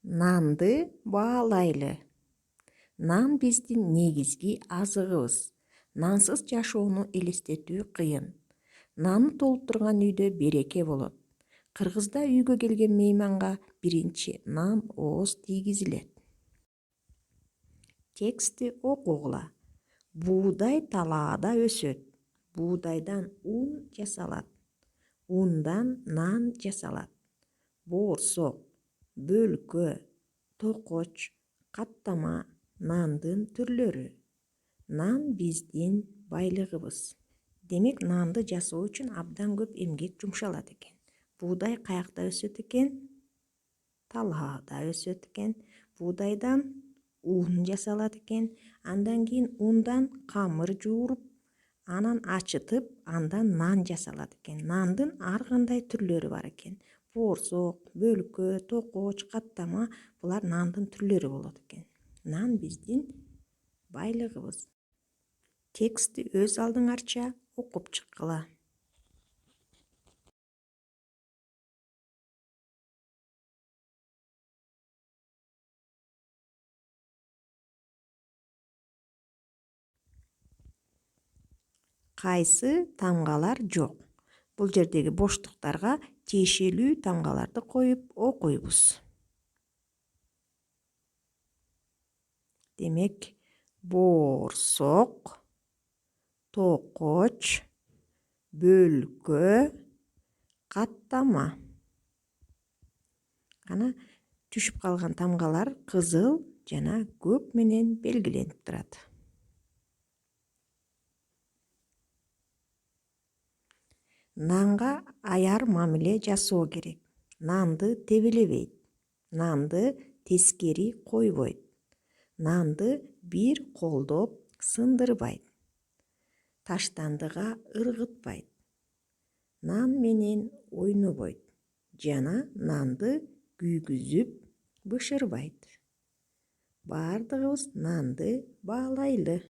Нанды баалайлы. Нан биздин негизги азыгыбыз. Нансыз жашоону элестетүү кыйын. Наны толтурган үйдө береке болот. Кыргызда үйгө келген мейманга биринчи нан ооз тийгизилет. Текстти окугула. Буудай талаада өсөт. Буудайдан ун жасалат. Ундан нан жасалат. Боорсок, бөлкө, токоч, каттама нандын түрлөрү. Нан биздин байлыгыбыз. Демек нанды жасоо үчүн абдан көп эмгек жумшалат экен. Буудай каякта өсөт экен? Талаада өсөт экен. Буудайдан ун жасалат экен. Андан кийин ундан камыр жууруп, анан ачытып, андан нан жасалат экен. Нандын ар кандай түрлөрү бар экен. Боорсок, бөлкө, токоч, каттама булар нандын түрлөрү болот экен. Нан биздин байлыгыбыз. Текстти өз алдыңарча окуп чыккыла. Кайсы тамгалар жок? Бул жердеги боштуктарга тиешелүү тамгаларды коюп окуйбуз. Демек, боорсок, токоч, бөлкө, каттама. Ана түшүп калган тамгалар кызыл жана көк менен белгиленип турат. Нанга аяр мамиле жасоо керек. Нанды тебелебейт. Нанды тескери койбойт. Нанды бир колдоп сындырбайт. Таштандыга ыргытпайт. Нан менен ойнобойт. Жана нанды күйгүзүп бышырбайт. Бардыгыбыз нанды баалайлы.